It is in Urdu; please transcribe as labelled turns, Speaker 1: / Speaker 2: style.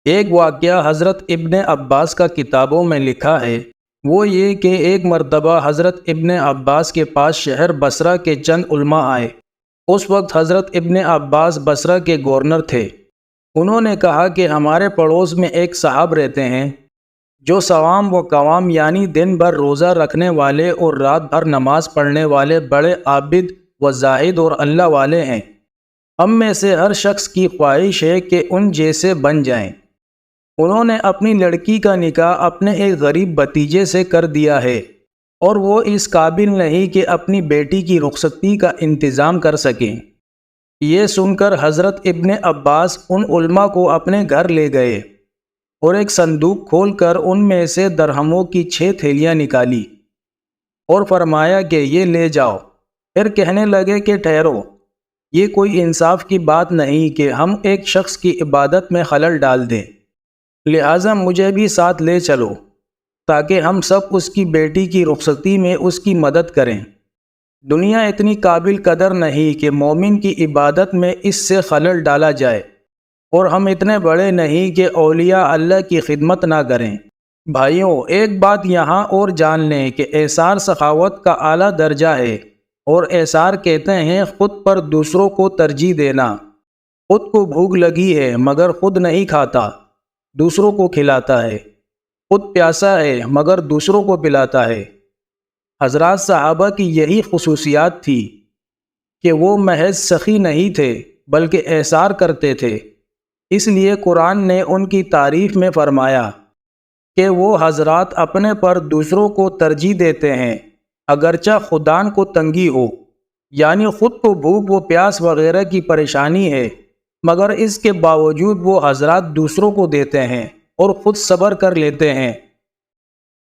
Speaker 1: ایک واقعہ حضرت ابن عباس کا کتابوں میں لکھا ہے، وہ یہ کہ ایک مرتبہ حضرت ابن عباس کے پاس شہر بصرہ کے چند علماء آئے۔ اس وقت حضرت ابن عباس بصرہ کے گورنر تھے۔ انہوں نے کہا کہ ہمارے پڑوس میں ایک صاحب رہتے ہیں جو صوام و قوام یعنی دن بھر روزہ رکھنے والے اور رات بھر نماز پڑھنے والے بڑے عابد و زاہد اور اللہ والے ہیں۔ ہم میں سے ہر شخص کی خواہش ہے کہ ان جیسے بن جائیں۔ انہوں نے اپنی لڑکی کا نکاح اپنے ایک غریب بھتیجے سے کر دیا ہے اور وہ اس قابل نہیں کہ اپنی بیٹی کی رخصتی کا انتظام کر سکیں۔ یہ سن کر حضرت ابن عباس ان علماء کو اپنے گھر لے گئے اور ایک صندوق کھول کر ان میں سے درہموں کی 6 تھیلیاں نکالی اور فرمایا کہ یہ لے جاؤ۔ پھر کہنے لگے کہ ٹھہرو، یہ کوئی انصاف کی بات نہیں کہ ہم ایک شخص کی عبادت میں خلل ڈال دیں، لہٰذا مجھے بھی ساتھ لے چلو تاکہ ہم سب اس کی بیٹی کی رخصتی میں اس کی مدد کریں۔ دنیا اتنی قابل قدر نہیں کہ مومن کی عبادت میں اس سے خلل ڈالا جائے، اور ہم اتنے بڑے نہیں کہ اولیاء اللہ کی خدمت نہ کریں۔ بھائیوں، ایک بات یہاں اور جان لیں کہ ایثار سخاوت کا اعلیٰ درجہ ہے، اور ایثار کہتے ہیں خود پر دوسروں کو ترجیح دینا۔ خود کو بھوک لگی ہے مگر خود نہیں کھاتا، دوسروں کو کھلاتا ہے۔ خود پیاسا ہے مگر دوسروں کو پلاتا ہے۔ حضرات صحابہ کی یہی خصوصیات تھی کہ وہ محض سخی نہیں تھے بلکہ ایثار کرتے تھے۔ اس لیے قرآن نے ان کی تعریف میں فرمایا کہ وہ حضرات اپنے پر دوسروں کو ترجیح دیتے ہیں اگرچہ خدان کو تنگی ہو، یعنی خود کو بھوک و پیاس وغیرہ کی پریشانی ہے، مگر اس کے باوجود وہ حضرات دوسروں کو دیتے ہیں اور خود صبر کر لیتے ہیں۔